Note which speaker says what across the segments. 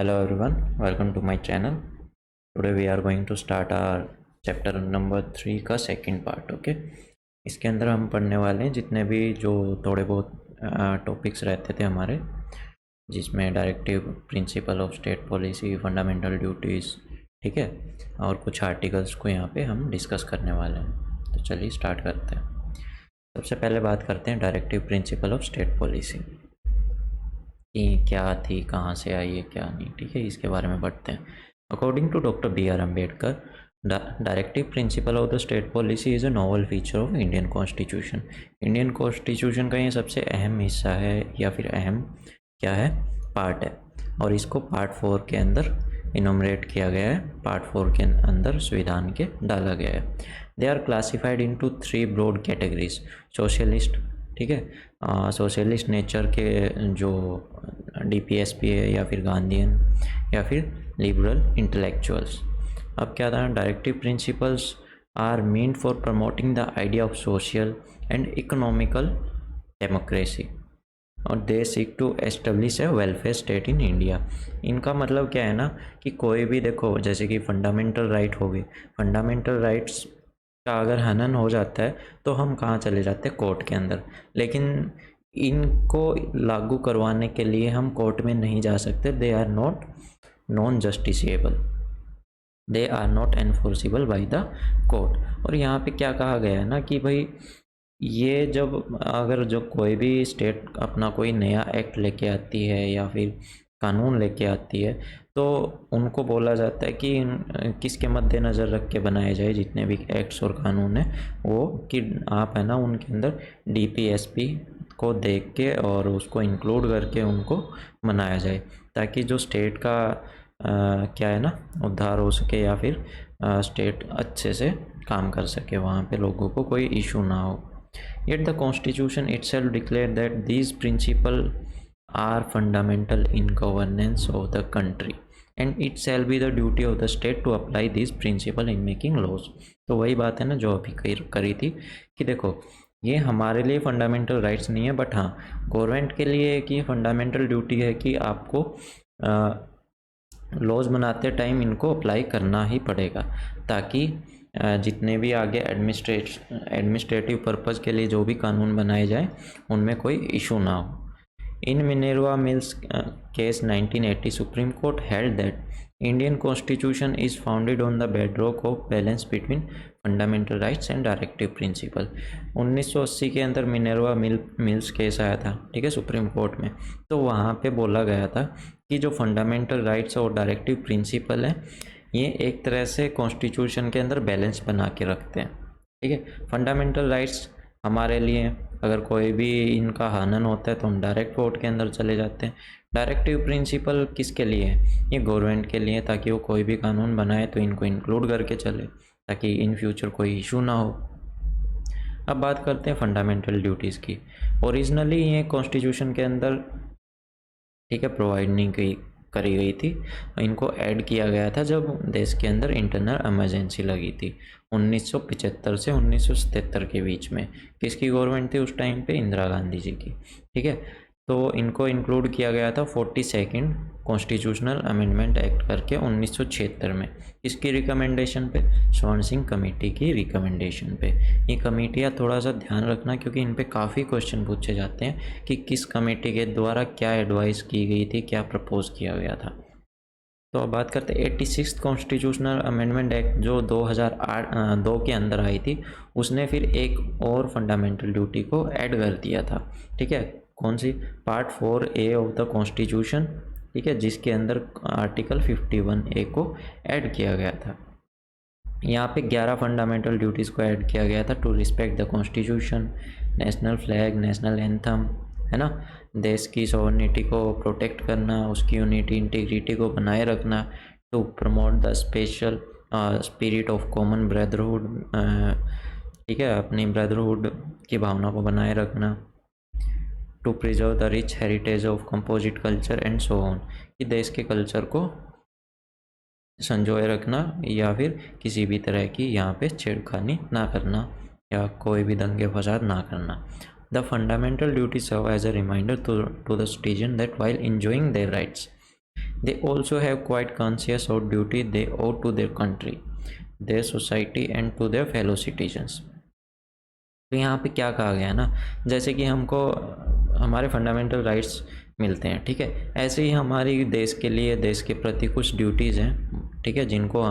Speaker 1: Hello everyone, welcome to my channel. Today we are going to start our chapter number 3 का second part. Okay, इसके अंदर हम पढ़ने वाले हैं जितने भी जो थोड़े बहुत टॉपिक्स रहते थे हमारे, जिसमें directive principle of state policy, fundamental duties, ठीक है, और कुछ आर्टिकल्स को यहाँ पे हम डिस्कस करने वाले हैं. तो चलिए स्टार्ट करते हैं. सबसे पहले बात करते हैं directive principle of state policy कि क्या थी, कहाँ से आई है, क्या नहीं. ठीक है, इसके बारे में पढ़ते हैं. According to doctor B.R. Ambedkar, directive principle of the state policy is a novel feature of Indian constitution. Indian constitution का ये सबसे अहम हिस्सा है या फिर अहम क्या है, पार्ट है. और इसको पार्ट 4 के अंदर इनोमरेट किया गया है. पार्ट 4 के अंदर संविधान के डाला गया है. They are classified into 3 broad categories. Socialist, ठीक है, सोशलिस्ट नेचर के जो DPSP है, या फिर गांधीयन, या फिर लिबरल इंटेलेक्चुअल्स. अब क्या था, directive principles are meant for promoting the idea of social and economical democracy, और they seek to establish a welfare state in India. इनका मतलब क्या है ना कि कोई भी देखो, जैसे कि फंडामेंटल राइट हो गई, फंडामेंटल राइट्स का अगर हनन हो जाता है तो हम कहाँ चले जाते हैं, कोर्ट के अंदर. लेकिन इनको लागू करवाने के लिए हम कोर्ट में नहीं जा सकते. They are not non justiciable, they are not enforceable by the court. और यहाँ पे क्या कहा गया है ना कि भाई ये जब अगर जो कोई भी स्टेट अपना कोई नया एक्ट लेके आती है या फिर कानून लेके आती है, तो उनको बोला जाता है कि किसके मद्देनज़र रख के बनाए जाए जितने भी एक्ट्स और कानून हैं वो, कि आप है ना उनके अंदर DPSP को देख के और उसको इंक्लूड करके उनको बनाया जाए, ताकि जो स्टेट का क्या है ना उद्धार हो सके, या फिर स्टेट अच्छे से काम कर सके, वहाँ पे लोगों को कोई इशू ना हो. Yet the Constitution itself declared that these principles are fundamental in governance of the country, and it shall be the duty of the state to apply these principles in making laws. तो वही बात है ना जो अभी करी थी कि देखो ये हमारे लिए फंडामेंटल राइट्स नहीं है, बट हाँ गवर्नमेंट के लिए एक ये फंडामेंटल ड्यूटी है कि आपको लॉज बनाते टाइम इनको अप्लाई करना ही पड़ेगा, ताकि जितने भी आगे एडमिनिस्ट्रेटिव पर्पज़ के लिए जो भी कानून बनाए जाए उनमें कोई इशू ना हो. In Minerva Mills case 1980, supreme court held that Indian constitution is founded on the bedrock of balance between fundamental rights and directive principle. 1980 के अंदर मिनर्वा मिल्स केस आया था, ठीक है, सुप्रीम कोर्ट में. तो वहाँ पे बोला गया था कि जो फंडामेंटल राइट्स और डायरेक्टिव प्रिंसिपल हैं ये एक तरह से कॉन्स्टिट्यूशन के अंदर बैलेंस बना के रखते हैं. ठीक है, फंडामेंटल राइट्स हमारे लिए अगर कोई भी इनका हनन होता है तो हम डायरेक्ट कोर्ट के अंदर चले जाते हैं. डायरेक्टिव प्रिंसिपल किसके लिए है, ये गवर्नमेंट के लिए, ताकि वो कोई भी कानून बनाए तो इनको इंक्लूड करके चले, ताकि इन फ्यूचर कोई इशू ना हो. अब बात करते हैं फंडामेंटल ड्यूटीज़ की. ओरिजिनली ये कॉन्स्टिट्यूशन के अंदर, ठीक है, प्रोवाइड नहीं करी गई थी. इनको ऐड किया गया था जब देश के अंदर इंटरनल इमरजेंसी लगी थी 1975 से 1977 के बीच में. किसकी गवर्नमेंट थी उस टाइम पे, इंदिरा गांधी जी की. ठीक है, तो इनको इंक्लूड किया गया था 42nd कॉन्स्टिट्यूशनल अमेंडमेंट एक्ट करके 1976 में. इसकी रिकमेंडेशन पे, स्वर्ण सिंह कमेटी की रिकमेंडेशन पे. ये कमेटियाँ थोड़ा सा ध्यान रखना क्योंकि इन पे काफ़ी क्वेश्चन पूछे जाते हैं कि किस कमेटी के द्वारा क्या एडवाइस की गई थी, क्या प्रपोज किया गया था. तो अब बात करते हैं 86th कॉन्स्टिट्यूशनल अमेंडमेंट एक्ट जो 2002 के अंदर आई थी. उसने फिर एक और फंडामेंटल ड्यूटी को ऐड कर दिया था. ठीक है, कौन सी, part 4A of the constitution, ठीक है, जिसके अंदर आर्टिकल 51A को ऐड किया गया था. यहाँ पे 11 फंडामेंटल ड्यूटीज़ को ऐड किया गया था. To respect the constitution, national flag, national anthem, है ना, देश की सॉवरेनिटी को प्रोटेक्ट करना, उसकी यूनिटी इंटीग्रिटी को बनाए रखना. To promote the special spirit of common brotherhood, ठीक है, अपनी ब्रदरहुड की भावना को बनाए रखना. To preserve the rich heritage of composite culture and so on, कि देश के कल्चर को संजोए रखना या फिर किसी भी तरह की यहाँ पे छेड़खानी ना करना या कोई भी दंगे फसाद ना करना. The fundamental duty serve as a reminder to the citizen that while enjoying their rights they also have quite conscious और duty they owe to their country, their society and to their fellow citizens. तो यहाँ पे क्या कहा गया है ना, जैसे कि हमको हमारे फंडामेंटल राइट्स मिलते हैं, ठीक है, ऐसे ही हमारी देश के लिए, देश के प्रति कुछ ड्यूटीज़ हैं, ठीक है, जिनको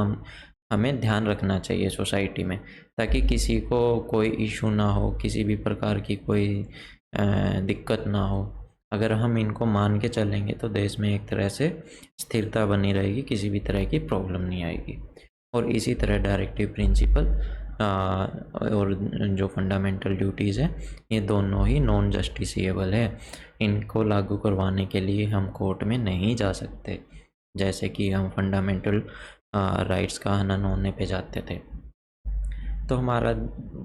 Speaker 1: हमें ध्यान रखना चाहिए सोसाइटी में, ताकि किसी को कोई इशू ना हो, किसी भी प्रकार की कोई दिक्कत ना हो। अगर हम इनको मान के चलेंगे तो देश में एक तरह से स्थिरता बनी रहेगी, किसी भी तरह की प्रॉब्लम नहीं आएगी। और इसी तरह डायरेक्टिव प्रिंसिपल और जो फंडामेंटल ड्यूटीज़ हैं, ये दोनों ही नॉन जस्टिसिएबल है। इनको लागू करवाने के लिए हम कोर्ट में नहीं जा सकते, जैसे कि हम फंडामेंटल राइट्स का हनन होने पे जाते थे। तो हमारा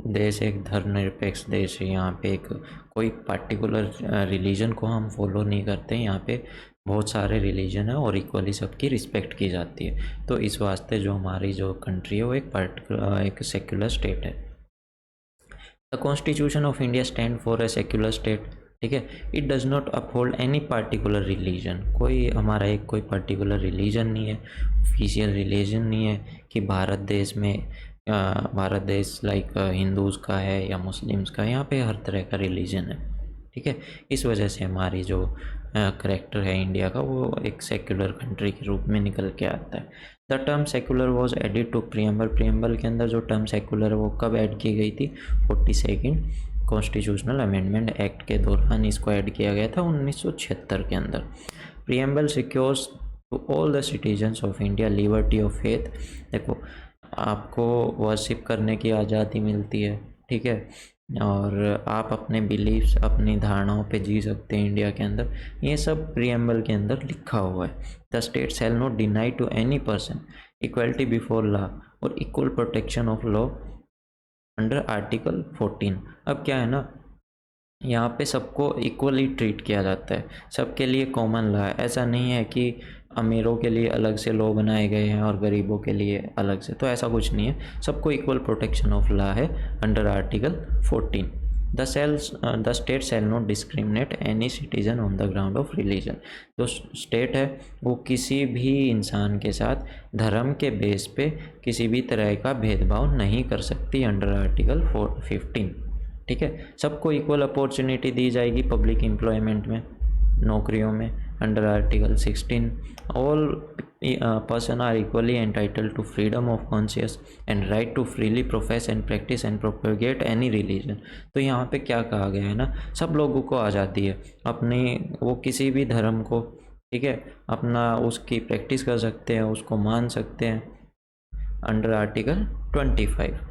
Speaker 1: देश एक धर्मनिरपेक्ष देश है, यहाँ पे एक कोई पार्टिकुलर रिलीजन को हम फॉलो नहीं करते, यहाँ पे बहुत सारे रिलीजन है और इक्वली सबकी रिस्पेक्ट की जाती है। तो इस वास्ते जो हमारी जो कंट्री है वो एक सेक्युलर स्टेट है। The constitution of India stand for a secular state, ठीक है। It does not uphold any particular religion, कोई हमारा एक कोई पर्टिकुलर रिलीजन नहीं है, ऑफिशियल रिलीजन नहीं है कि भारत देश लाइक हिंदूज़ का है या मुस्लिम्स का, यहाँ पे हर तरह का रिलीजन है, ठीक है। इस वजह से हमारी जो करैक्टर है इंडिया का, वो एक सेक्युलर कंट्री के रूप में निकल के आता है। The term secular was added to preamble, preamble के अंदर जो टर्म सेक्युलर है वो कब ऐड की गई थी? 42 कॉन्स्टिट्यूशनल अमेंडमेंट एक्ट के दौरान इसको ऐड किया गया था 1976 के अंदर। Preamble secures to all the citizens of India liberty of faith, देखो आपको वर्शिप करने की आज़ादी मिलती है, ठीक है, और आप अपने बिलीफ्स, अपनी धारणाओं पे जी सकते हैं इंडिया के अंदर, ये सब प्रियम्बल के अंदर लिखा हुआ है। The state shall not deny to any person equality before law और equal protection of law under article 14। अब क्या है ना, यहाँ पे सबको इक्वली ट्रीट किया जाता है, सबके लिए कॉमन लॉ है। ऐसा नहीं है कि अमीरों के लिए अलग से लॉ बनाए गए हैं और गरीबों के लिए अलग से, तो ऐसा कुछ नहीं है, सबको इक्वल प्रोटेक्शन ऑफ लॉ है under article 14। The state shall not discriminate any citizen on the ground of religion, जो स्टेट है वो किसी भी इंसान के साथ धर्म के बेस पे किसी भी तरह का भेदभाव नहीं कर सकती अंडर आर्टिकल 15, ठीक है। सबको इक्वल अपॉर्चुनिटी दी जाएगी पब्लिक एम्प्लॉयमेंट में, नौकरियों में under article 16। All person are equally entitled to freedom of conscious and right to freely profess and practise and propagate any religion. तो यहाँ पे क्या कहा गया है ना, सब लोगों को आज़ादी है अपनी, वो किसी भी धर्म को, ठीक है, अपना उसकी प्रैक्टिस कर सकते हैं, उसको मान सकते हैं under article 25।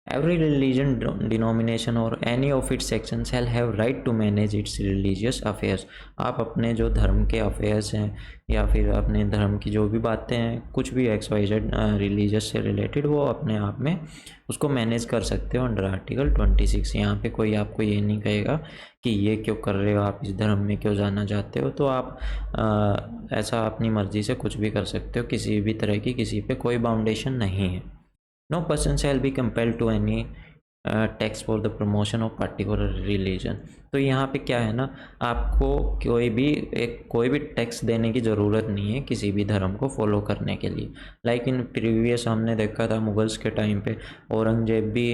Speaker 1: Every religion, denomination or any of its sections shall have right to manage its religious affairs। आप अपने जो धर्म के अफेयर्स हैं या फिर अपने धर्म की जो भी बातें हैं, कुछ भी XYZ रिलीजियस से रिलेटेड, वो अपने आप में उसको मैनेज कर सकते हो अंडर आर्टिकल 26। यहाँ पे कोई आपको ये नहीं कहेगा कि ये क्यों कर रहे हो, आप इस धर्म में क्यों जाना चाहते हो, तो आप ऐसा अपनी मर्ज़ी से कुछ भी कर सकते हो, किसी भी तरह की किसी पे कोई बाउंडेशन नहीं है। No person shall be compelled to any tax for the promotion of particular religion. तो यहाँ पे क्या है ना, आपको कोई भी टैक्स देने की ज़रूरत नहीं है किसी भी धर्म को फॉलो करने के लिए। लाइक इन प्रीवियस हमने देखा था मुगल्स के टाइम पे औरंगजेब भी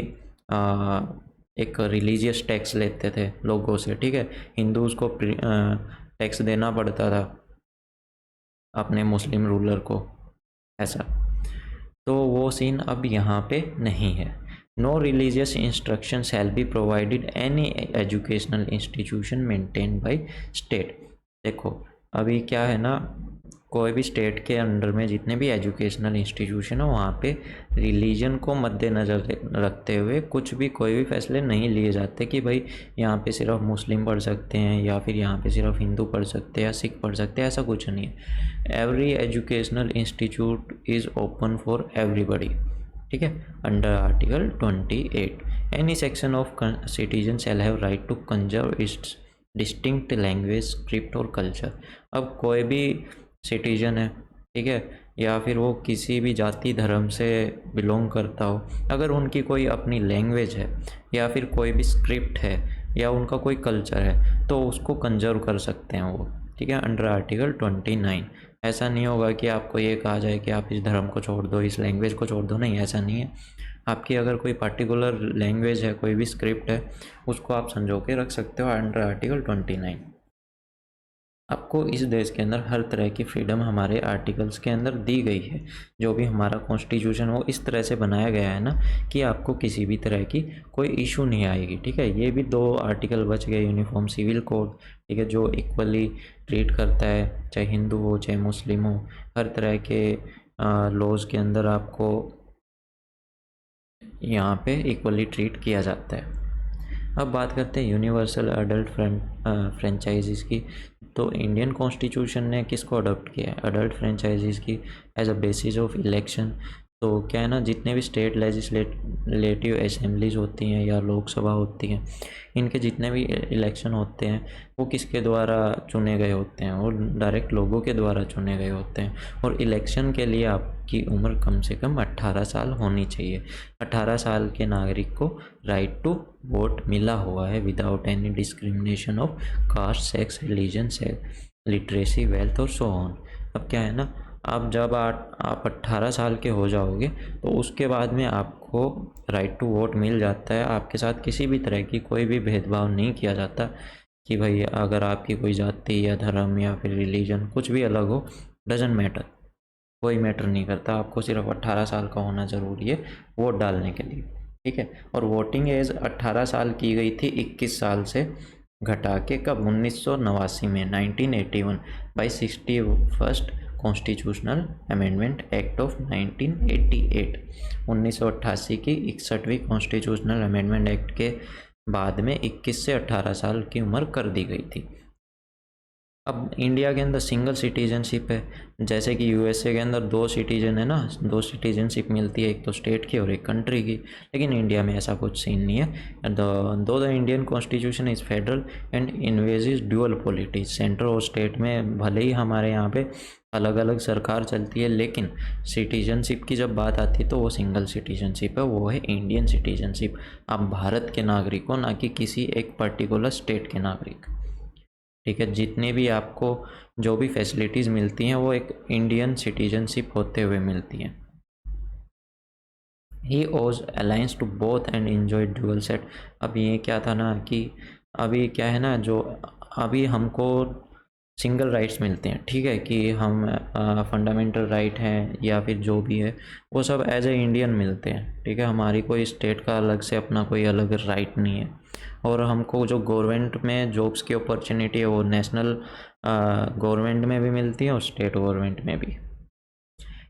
Speaker 1: एक रिलीजियस टैक्स लेते थे लोगों से, ठीक है, हिंदूज़ को टैक्स देना पड़ता था अपने मुस्लिम रूलर को, ऐसा। तो वो सीन अब यहाँ पे नहीं है। No religious instruction shall be provided any educational institution maintain by state. देखो अभी क्या है ना, कोई भी स्टेट के अंडर में जितने भी एजुकेशनल इंस्टीट्यूशन है, वहाँ पे रिलीजन को मद्देनज़र रखते हुए कुछ भी कोई भी फैसले नहीं लिए जाते कि भाई यहाँ पे सिर्फ मुस्लिम पढ़ सकते हैं या फिर यहाँ पे सिर्फ हिंदू पढ़ सकते हैं या सिख पढ़ सकते हैं, ऐसा कुछ नहीं है। Every educational institute is open for everybody, ठीक है, under article 28। Any section of citizen shall have right to conserve its distinct language, script और कल्चर। अब कोई भी सिटीजन है, ठीक है, या फिर वो किसी भी जाति धर्म से बिलोंग करता हो, अगर उनकी कोई अपनी लैंग्वेज है या फिर कोई भी स्क्रिप्ट है या उनका कोई कल्चर है, तो उसको कंजर्व कर सकते हैं वो, ठीक है, अंडर आर्टिकल 29। ऐसा नहीं होगा कि आपको ये कहा जाए कि आप इस धर्म को छोड़ दो, इस लैंग्वेज को छोड़ दो, नहीं, ऐसा नहीं है। आपकी अगर कोई पर्टिकुलर लैंग्वेज है, कोई भी स्क्रिप्ट है, उसको आप संजो के रख सकते हो अंडर आर्टिकल 29। आपको इस देश के अंदर हर तरह की फ्रीडम हमारे आर्टिकल्स के अंदर दी गई है। जो भी हमारा कॉन्स्टिट्यूशन वो इस तरह से बनाया गया है ना कि आपको किसी भी तरह की कोई इशू नहीं आएगी, ठीक है। ये भी 2 आर्टिकल बच गए, यूनिफॉर्म सिविल कोड, ठीक है, जो इक्वली ट्रीट करता है, चाहे हिंदू हो चाहे मुस्लिम हो, हर तरह के लॉज के अंदर आपको यहाँ पे इक्वली ट्रीट किया जाता है। अब बात करते हैं यूनिवर्सल अडल्ट फ्रेंचाइजीज़ की। तो इंडियन कॉन्स्टिट्यूशन ने किसको अडॉप्ट किया है, अडल्ट फ्रेंचाइजीज़ की as a basis of election. तो क्या है ना, जितने भी स्टेट लेजिस्लेटिव असेंबलीज होती हैं या लोकसभा होती हैं, इनके जितने भी इलेक्शन होते हैं वो किसके द्वारा चुने गए होते हैं, वो डायरेक्ट लोगों के द्वारा चुने गए होते हैं। और इलेक्शन के लिए आपकी उम्र कम से कम 18 साल होनी चाहिए। 18 साल के नागरिक को राइट टू वोट मिला हुआ है without any discrimination of caste, sex, religion, literacy, wealth और सो ऑन। अब क्या है ना, आप जब आप 18 साल के हो जाओगे तो उसके बाद में आपको राइट टू वोट मिल जाता है। आपके साथ किसी भी तरह की कोई भी भेदभाव नहीं किया जाता कि भाई अगर आपकी कोई जाति या धर्म या फिर रिलीजन कुछ भी अलग हो, डजेंट मैटर, कोई मैटर नहीं करता। आपको सिर्फ 18 साल का होना ज़रूरी है वोट डालने के लिए, ठीक है। और वोटिंग एज 18 साल की गई थी 21 साल से घटा के, कब, 1989 में, 1981 by 61st constitutional amendment act of 1988। 1988 की 61वीं कॉन्स्टिट्यूशनल अमेंडमेंट एक्ट के बाद में 21 से 18 साल की उम्र कर दी गई थी। अब इंडिया के अंदर सिंगल सिटीजनशिप है, जैसे कि यूएसए के अंदर 2 सिटीजन है ना, 2 सिटीजनशिप मिलती है, एक तो स्टेट की और एक कंट्री की। लेकिन इंडिया में ऐसा कुछ सीन नहीं है। The Indian constitution is federal and envisages dual politics. Central और स्टेट में भले ही हमारे यहाँ पे अलग अलग सरकार चलती है, लेकिन सिटीजनशिप की जब बात आती है तो वो सिंगल सिटीजनशिप है, वो है इंडियन सिटीजनशिप। आप भारत के नागरिक हो, ना कि किसी एक पर्टिकुलर स्टेट के नागरिक, ठीक है। जितने भी आपको जो भी फैसिलिटीज़ मिलती हैं वो एक इंडियन सिटीजनशिप होते हुए मिलती हैं। He owes alliance to both and enjoy dual set. अब ये क्या था ना कि अभी क्या है ना, जो अभी हमको सिंगल राइट्स मिलते हैं, ठीक है, कि हम फंडामेंटल राइट हैं या फिर जो भी है वो सब एज ए इंडियन मिलते हैं, ठीक है। हमारी कोई स्टेट का अलग से अपना कोई अलग राइट नहीं है। और हमको जो गवर्नमेंट में जॉब्स की अपॉर्चुनिटी है वो नेशनल गवर्नमेंट में भी मिलती है और स्टेट गवर्नमेंट में भी।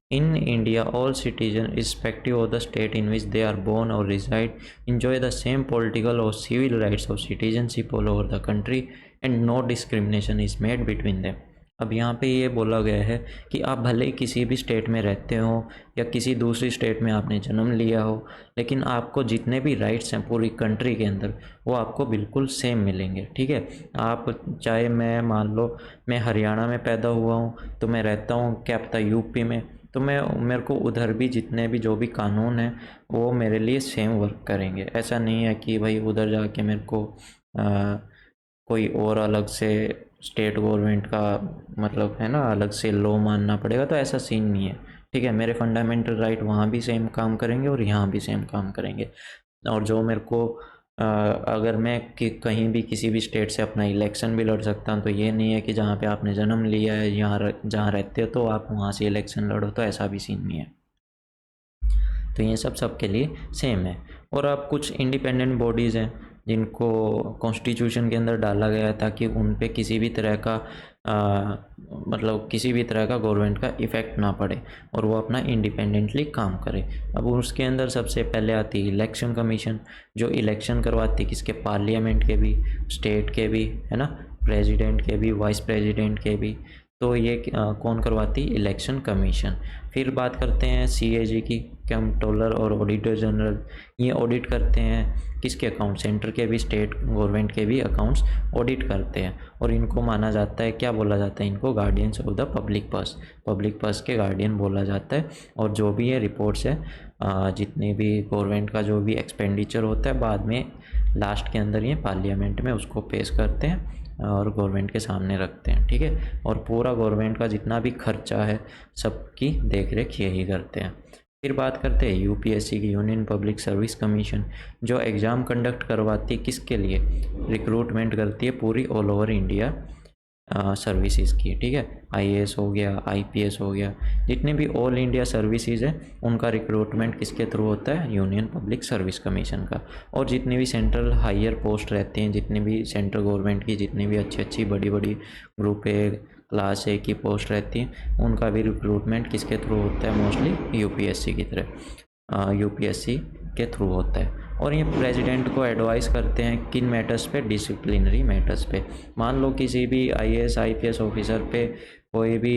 Speaker 1: In India, all citizens, irrespective of the state in which they are born or reside, enjoy the same political or civil rights of citizenship all over the country and no discrimination is made between them. अब यहाँ पे ये बोला गया है कि आप भले ही किसी भी स्टेट में रहते हो या किसी दूसरी स्टेट में आपने जन्म लिया हो, लेकिन आपको जितने भी राइट्स हैं पूरी कंट्री के अंदर वो आपको बिल्कुल सेम मिलेंगे, ठीक है। आप चाहे, मैं मान लो मैं हरियाणा में पैदा हुआ हूँ तो मैं रहता हूँ क्या पता यूपी में, तो मेरे को उधर भी जितने भी जो भी कानून हैं वो मेरे लिए सेम वर्क करेंगे। ऐसा नहीं है कि भाई उधर जाके मेरे को कोई और अलग से स्टेट गवर्नमेंट का मतलब है ना अलग से लॉ मानना पड़ेगा, तो ऐसा सीन नहीं है, ठीक है। मेरे फंडामेंटल राइट वहाँ भी सेम काम करेंगे और यहाँ भी सेम काम करेंगे। और जो मेरे को अगर मैं कहीं भी किसी भी स्टेट से अपना इलेक्शन भी लड़ सकता हूँ, तो ये नहीं है कि जहाँ पे आपने जन्म लिया है जहाँ रहते हो तो आप वहाँ से इलेक्शन लड़ो, तो ऐसा भी सीन नहीं है। तो ये सब सबके लिए सेम है। और अब कुछ इंडिपेंडेंट बॉडीज़ हैं जिनको कॉन्स्टिट्यूशन के अंदर डाला गया है ताकि उन पे किसी भी तरह का मतलब किसी भी तरह का गवर्नमेंट का इफ़ेक्ट ना पड़े और वो अपना इंडिपेंडेंटली काम करे। अब उसके अंदर सबसे पहले आती है इलेक्शन कमीशन, जो इलेक्शन करवाती है किसके, पार्लियामेंट के भी, स्टेट के भी, है ना, प्रेसिडेंट के भी, वाइस प्रेसिडेंट के भी। तो ये कौन करवाती, इलेक्शन कमीशन। फिर बात करते हैं सीएजी की, कंट्रोलर और ऑडिटर जनरल। ये ऑडिट करते हैं किसके अकाउंट, सेंटर के भी, स्टेट गवर्नमेंट के भी अकाउंट्स ऑडिट करते हैं। और इनको माना जाता है, क्या बोला जाता है इनको, guardians of the public purse, public purse के गार्डियन बोला जाता है। और जो भी ये रिपोर्ट्स है जितने भी गवर्नमेंट का जो भी एक्सपेंडिचर होता है बाद में लास्ट के अंदर ये पार्लियामेंट में उसको पेश करते हैं और गवर्नमेंट के सामने रखते हैं, ठीक है। और पूरा गवर्नमेंट का जितना भी खर्चा है सबकी देख रेख यही करते हैं। फिर बात करते हैं यूपीएससी की, यूनियन पब्लिक सर्विस कमीशन, जो एग्ज़ाम कंडक्ट करवाती है किसके लिए, रिक्रूटमेंट करती है पूरी ऑल ओवर इंडिया सर्विसेज की, ठीक है। आईएएस हो गया, आईपीएस हो गया, जितने भी ऑल इंडिया सर्विसेज हैं उनका रिक्रूटमेंट किसके थ्रू होता है, यूनियन पब्लिक सर्विस कमीशन का। और जितनी भी सेंट्रल हायर पोस्ट रहती हैं, जितनी भी सेंट्रल गवर्नमेंट की जितनी भी अच्छी अच्छी बड़ी बड़ी ग्रुप ए क्लास ए की पोस्ट रहती हैं उनका भी रिक्रूटमेंट किसके थ्रू होता है, मोस्टली यूपीएससी की तरह यूपीएससी के थ्रू होता है। और ये प्रेसिडेंट को एडवाइस करते हैं किन मैटर्स पे, डिसिप्लिनरी मैटर्स पे। मान लो किसी भी आईएएस आईपीएस ऑफिसर पे कोई भी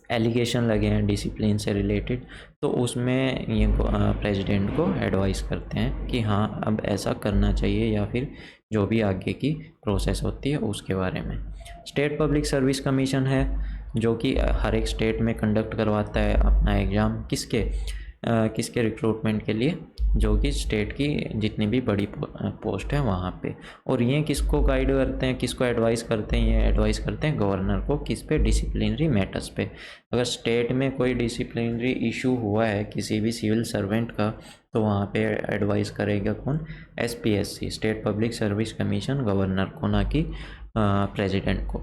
Speaker 1: एलिगेशन लगे हैं डिसिप्लिन से रिलेटेड, तो उसमें ये प्रेसिडेंट को एडवाइस करते हैं कि हाँ अब ऐसा करना चाहिए, या फिर जो भी आगे की प्रोसेस होती है उसके बारे में। स्टेट पब्लिक सर्विस कमीशन है जो कि हर एक स्टेट में कंडक्ट करवाता है अपना एग्ज़ाम, किसके रिक्रूटमेंट के लिए, जो कि स्टेट की जितनी भी बड़ी पोस्ट है वहाँ पे। और ये किसको गाइड करते हैं, किसको एडवाइस करते हैं, ये एडवाइस करते हैं गवर्नर को, किस पे, डिसिप्लिनरी मैटर्स पे। अगर स्टेट में कोई डिसिप्लिनरी इशू हुआ है किसी भी सिविल सर्वेंट का, तो वहाँ पे एडवाइस करेगा कौन, SPSC, state public service commission, governor को, ना कि प्रेसिडेंट को।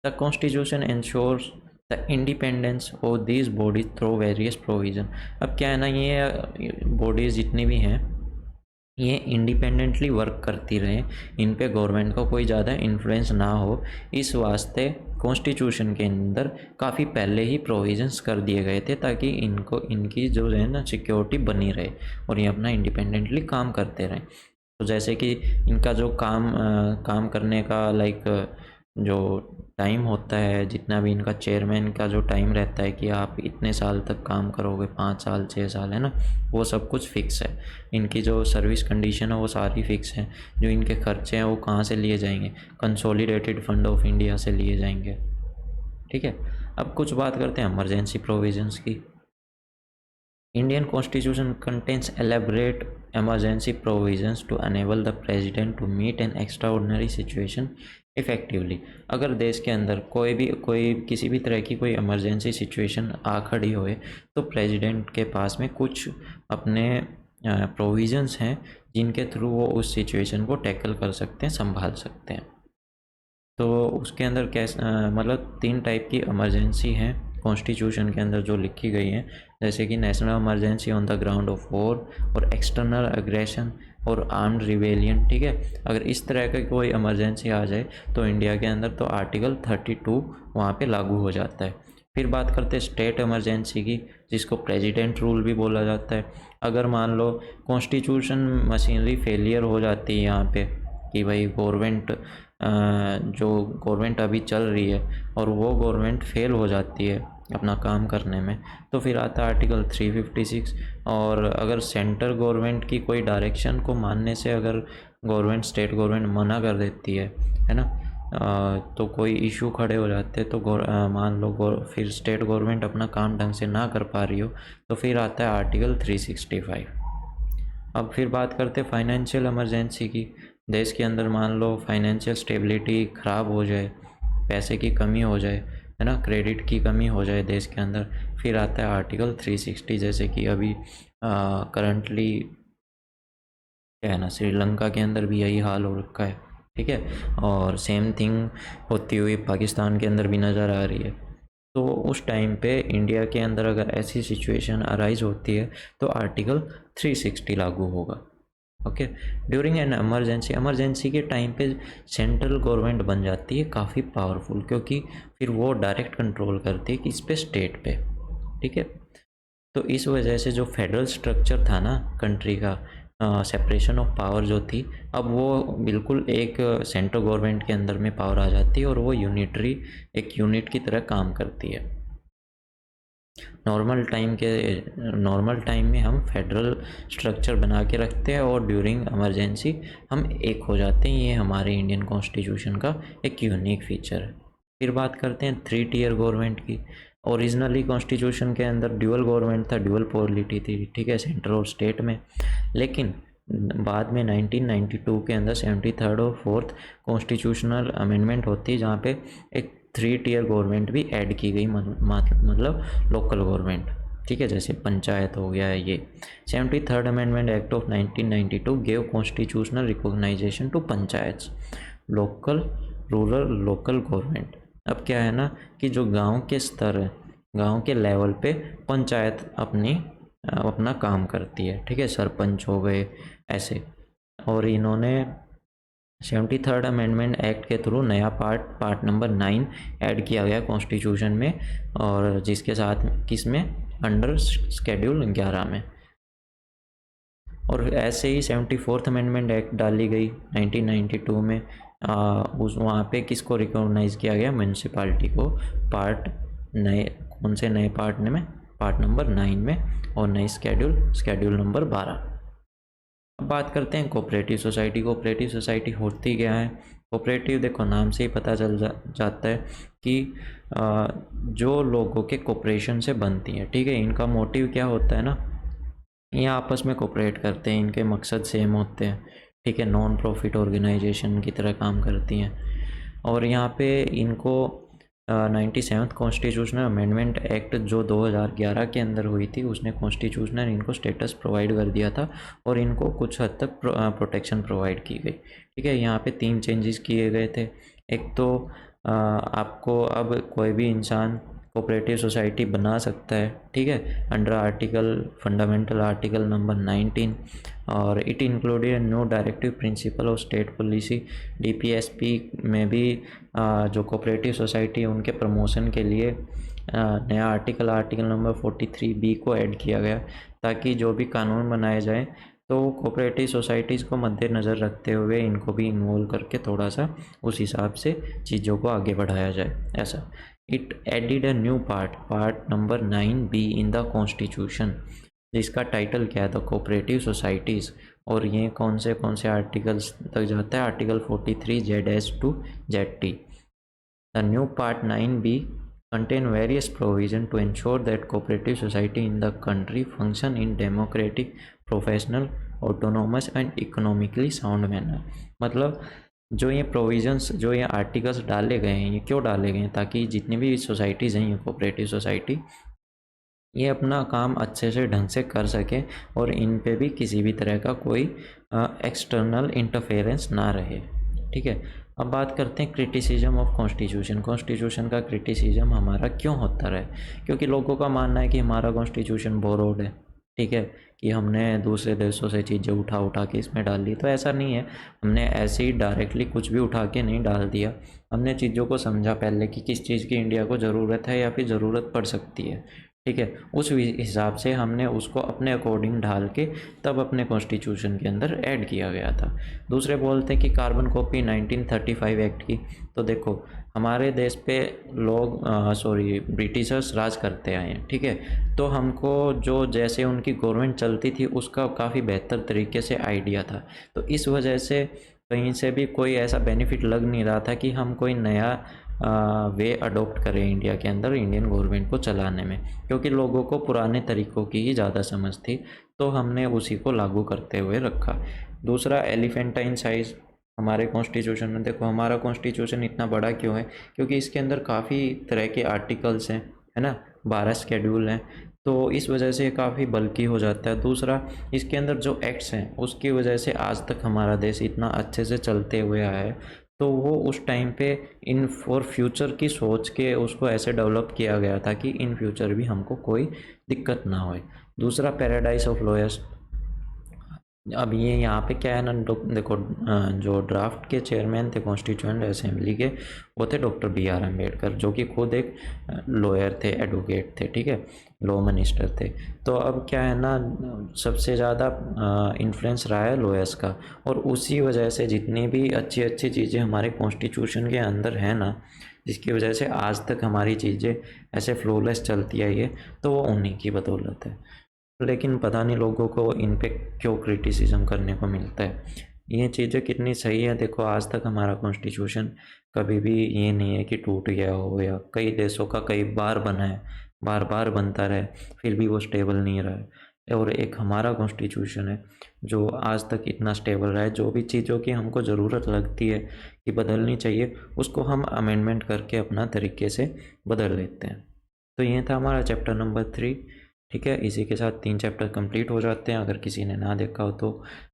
Speaker 1: The constitution ensures the independence of this bodies through various provision. अब क्या है ना, ये बॉडीज़ जितनी भी हैं ये इंडिपेंडेंटली वर्क करती रहें, इन पे गवर्नमेंट का कोई ज़्यादा इन्फ्लुएंस ना हो, इस वास्ते कॉन्स्टिट्यूशन के अंदर काफ़ी पहले ही प्रोविजंस कर दिए गए थे, ताकि इनकी जो है ना सिक्योरिटी बनी रहे और ये अपना इंडिपेंडेंटली काम करते रहें। तो जैसे कि इनका जो काम करने का जो टाइम होता है, जितना भी इनका चेयरमैन का जो टाइम रहता है कि आप इतने साल तक काम करोगे, 5 साल 6 साल, है ना, वो सब कुछ फिक्स है। इनकी जो सर्विस कंडीशन है वो सारी फिक्स है। जो इनके खर्चे हैं वो कहाँ से लिए जाएंगे, कंसोलिडेटेड फंड ऑफ इंडिया से लिए जाएंगे, ठीक है। अब कुछ बात करते हैं इमरजेंसी प्रोविजंस की। Indian constitution contains elaborate emergency provisions to enable the president to meet an extraordinary situation effectively। अगर देश के अंदर कोई किसी भी तरह की कोई इमरजेंसी सिचुएशन आ खड़ी होए, तो प्रेसिडेंट के पास में कुछ अपने प्रोविजंस हैं जिनके थ्रू वो उस सिचुएशन को टैकल कर सकते हैं, संभाल सकते हैं। तो उसके अंदर मतलब 3 टाइप की इमरजेंसी हैं कॉन्स्टिट्यूशन के अंदर जो लिखी गई हैं, जैसे कि national emergency on the ground of war और एक्सटर्नल एग्रेशन और आर्म्ड रिवेलियन, ठीक है। अगर इस तरह का कोई इमरजेंसी आ जाए तो इंडिया के अंदर तो आर्टिकल 32 वहाँ पे लागू हो जाता है। फिर बात करते हैं स्टेट इमरजेंसी की, जिसको प्रेसिडेंट रूल भी बोला जाता है। अगर मान लो कॉन्स्टिट्यूशन मशीनरी फेलियर हो जाती है यहाँ पे कि भाई जो गवर्नमेंट अभी चल रही है और वो गवर्नमेंट फेल हो जाती है अपना काम करने में, तो फिर आता है आर्टिकल 356। और अगर सेंट्रल गवर्नमेंट की कोई डायरेक्शन को मानने से अगर स्टेट गवर्नमेंट मना कर देती है ना, तो कोई इशू खड़े हो जाते हैं, तो मान लो फिर स्टेट गवर्नमेंट अपना काम ढंग से ना कर पा रही हो, तो फिर आता है आर्टिकल 365। अब फिर बात करते हैं फाइनेंशियल इमरजेंसी की। देश के अंदर मान लो फाइनेंशियल स्टेबिलिटी ख़राब हो जाए, पैसे की कमी हो जाए, है ना, क्रेडिट की कमी हो जाए देश के अंदर, फिर आता है आर्टिकल 360। जैसे कि अभी करंटली क्या है ना, श्रीलंका के अंदर भी यही हाल हो रखा है, ठीक है। और सेम थिंग होती हुई पाकिस्तान के अंदर भी नज़र आ रही है। तो उस टाइम पे इंडिया के अंदर अगर ऐसी सिचुएशन अराइज होती है तो आर्टिकल 360 लागू होगा, ओके। ड्यूरिंग एन इमरजेंसी के टाइम पे सेंट्रल गवर्नमेंट बन जाती है काफ़ी पावरफुल, क्योंकि फिर वो डायरेक्ट कंट्रोल करती है किस पे, स्टेट पे, ठीक है। तो इस वजह से जो फेडरल स्ट्रक्चर था ना कंट्री का, सेपरेशन ऑफ पावर जो थी, अब वो बिल्कुल एक सेंट्रल गवर्नमेंट के अंदर में पावर आ जाती है और वो एक यूनिट की तरह काम करती है। नॉर्मल टाइम में हम फेडरल स्ट्रक्चर बना के रखते हैं और ड्यूरिंग इमरजेंसी हम एक हो जाते हैं। ये हमारे इंडियन कॉन्स्टिट्यूशन का एक यूनिक फीचर है। फिर बात करते हैं 3 टियर गवर्नमेंट की। ओरिजिनली कॉन्स्टिट्यूशन के अंदर ड्यूअल गवर्नमेंट था, ड्यूअल पॉलिटी थी, ठीक है, सेंट्रल और स्टेट में। लेकिन बाद में 1992 के अंदर 73rd और 4th कॉन्स्टिट्यूशनल अमेंडमेंट होती है, जहाँ पे एक 3 टियर गवर्नमेंट भी ऐड की गई, मतलब लोकल गवर्नमेंट, ठीक है, जैसे पंचायत हो गया है ये। 73rd amendment act of 1992 gave constitutional recognition to panchayat, local rural local government. अब क्या है ना कि जो गांव के स्तर है, गांव के लेवल पे पंचायत अपना काम करती है, ठीक है, सरपंच हो गए ऐसे। और इन्होंने 73rd अमेंडमेंट एक्ट के थ्रू नया पार्ट नंबर 9 ऐड किया गया कॉन्स्टिट्यूशन में, और जिसके साथ किस में, अंडर शेड्यूल 11 में। और ऐसे ही 74th अमेंडमेंट एक्ट डाली गई 1992 में, उस वहाँ पे किसको रिकॉग्नाइज़ किया गया, म्यूनसिपालिटी को, पार्ट नए, कौन से नए पार्ट में, पार्ट नंबर 9 में, और नई शेड्यूल नंबर 12। अब बात करते हैं कोऑपरेटिव सोसाइटी। कोऑपरेटिव सोसाइटी होती क्या है? कोऑपरेटिव देखो नाम से ही पता चल जाता है कि जो लोगों के कोऑपरेशन से बनती है, ठीक है। इनका मोटिव क्या होता है ना, ये आपस में कोऑपरेट करते हैं, इनके मकसद सेम होते हैं, ठीक है, नॉन प्रॉफिट ऑर्गेनाइजेशन की तरह काम करती हैं। और यहाँ पे इनको 97th कॉन्स्टिट्यूशनल अमेंडमेंट एक्ट जो 2011 के अंदर हुई थी, उसने कॉन्स्टिट्यूशनल इनको स्टेटस प्रोवाइड कर दिया था, और इनको कुछ हद तक प्रोटेक्शन प्रोवाइड की गई, ठीक है। यहाँ पे 3 चेंजेस किए गए थे। एक तो आपको अब कोई भी इंसान कोऑपरेटिव सोसाइटी बना सकता है, ठीक है, अंडर फंडामेंटल आर्टिकल नंबर 19, और it included new directive principle of state policy. DPSP में भी जो कोऑपरेटिव सोसाइटी है उनके प्रमोशन के लिए नया आर्टिकल नंबर 43B को ऐड किया गया, ताकि जो भी कानून बनाए जाए तो कोऑपरेटिव सोसाइटीज़ को मद्देनज़र रखते हुए इनको भी इन्वॉल्व करके थोड़ा सा उस हिसाब से चीज़ों को आगे बढ़ाया जाए, ऐसा। It added a new part number 9B in the constitution, जिसका टाइटल क्या है, द कोऑपरेटिव सोसाइटीज़। और ये कौन से आर्टिकल्स तक जाता है, article 43 ZS to ZT। The new part 9B contain various provision to ensure that cooperative society in the country function in democratic, professional, autonomous and economically sound manner। मतलब जो ये प्रोविजंस, जो ये आर्टिकल्स डाले गए हैं, ये क्यों डाले गए हैं, ताकि जितनी भी सोसाइटीज़ हैं, ये कोऑपरेटिव सोसाइटी, ये अपना काम अच्छे से ढंग से कर सके, और इन पे भी किसी भी तरह का कोई एक्सटर्नल इंटरफेरेंस ना रहे, ठीक है। अब बात करते हैं क्रिटिसिज्म ऑफ कॉन्स्टिट्यूशन। कॉन्स्टिट्यूशन का क्रिटिसिज्म हमारा क्यों होता रहा है? क्योंकि लोगों का मानना है कि हमारा कॉन्स्टिट्यूशन बोरोड है, ठीक है, कि हमने दूसरे देशों से चीज़ें उठा के इसमें डाल दी। तो ऐसा नहीं है, हमने ऐसे ही डायरेक्टली कुछ भी उठा के नहीं डाल दिया। हमने चीज़ों को समझा पहले कि किस चीज़ की इंडिया को ज़रूरत है या फिर ज़रूरत पड़ सकती है, ठीक है। उस हिसाब से हमने उसको अपने अकॉर्डिंग ढाल के तब अपने कॉन्स्टिट्यूशन के अंदर ऐड किया गया था। दूसरे बोलते हैं कि कार्बन कॉपी 1935 एक्ट की। तो देखो हमारे देश पे लोग ब्रिटिशर्स राज करते आए हैं, ठीक है। तो हमको जो जैसे उनकी गवर्नमेंट चलती थी उसका काफ़ी बेहतर तरीके से आइडिया था। तो इस वजह से कहीं से भी कोई ऐसा बेनिफिट लग नहीं रहा था कि हम कोई नया वे अडोप्ट करें इंडिया के अंदर इंडियन गवर्नमेंट को चलाने में, क्योंकि लोगों को पुराने तरीक़ों की ही ज़्यादा समझ थी, तो हमने उसी को लागू करते हुए रखा। दूसरा एलिफेंटाइन साइज़ हमारे कॉन्स्टिट्यूशन में। देखो हमारा कॉन्स्टिट्यूशन इतना बड़ा क्यों है, क्योंकि इसके अंदर काफ़ी तरह के आर्टिकल्स हैं, है ना, 12 शेड्यूल हैं, तो इस वजह से काफ़ी बल्कि हो जाता है। दूसरा इसके अंदर जो एक्ट्स हैं उसकी वजह से आज तक हमारा देश इतना अच्छे से चलते हुए आया है, तो वो उस टाइम पे इन फॉर फ्यूचर की सोच के उसको ऐसे डेवलप किया गया था कि इन फ्यूचर भी हमको कोई दिक्कत ना होए। दूसरा पैराडाइज ऑफ लॉयर्स। अब ये यहाँ पे क्या है ना, देखो जो ड्राफ्ट के चेयरमैन थे कॉन्स्टिट्यूएंट असेंबली के, वो थे डॉक्टर BR अम्बेडकर, जो कि खुद एक लॉयर थे, एडवोकेट थे, ठीक है, लॉ मिनिस्टर थे। तो अब क्या है ना, सबसे ज़्यादा इन्फ्लुएंस रहा है लॉयर्स का, और उसी वजह से जितनी भी अच्छी अच्छी चीज़ें हमारे कॉन्स्टिट्यूशन के अंदर है ना, जिसकी वजह से आज तक हमारी चीज़ें ऐसे फ्लॉलेस चलती आई है, तो वो उन्हीं की बदौलत है। लेकिन पता नहीं लोगों को इन पे क्यों क्रिटिसिज्म करने को मिलता है। ये चीज़ें कितनी सही है, देखो आज तक हमारा कॉन्स्टिट्यूशन कभी भी ये नहीं है कि टूट गया हो, या कई देशों का कई बार बना है, बार बार बनता रहे, फिर भी वो स्टेबल नहीं रहा है। और एक हमारा कॉन्स्टिट्यूशन है जो आज तक इतना स्टेबल रहा है। जो भी चीज़ों की हमको ज़रूरत लगती है कि बदलनी चाहिए, उसको हम अमेंडमेंट करके अपना तरीके से बदल लेते हैं। तो ये था हमारा चैप्टर नंबर 3। ठीक है, इसी के साथ 3 चैप्टर कंप्लीट हो जाते हैं। अगर किसी ने ना देखा हो तो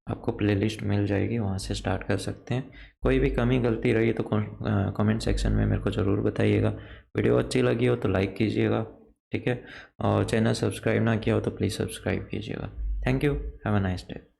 Speaker 1: आपको प्लेलिस्ट मिल जाएगी, वहाँ से स्टार्ट कर सकते हैं। कोई भी कमी गलती रही तो कमेंट सेक्शन में मेरे को ज़रूर बताइएगा। वीडियो अच्छी लगी हो तो लाइक कीजिएगा, ठीक है, और चैनल सब्सक्राइब ना किया हो तो प्लीज़ सब्सक्राइब कीजिएगा। Thank you, have a nice day.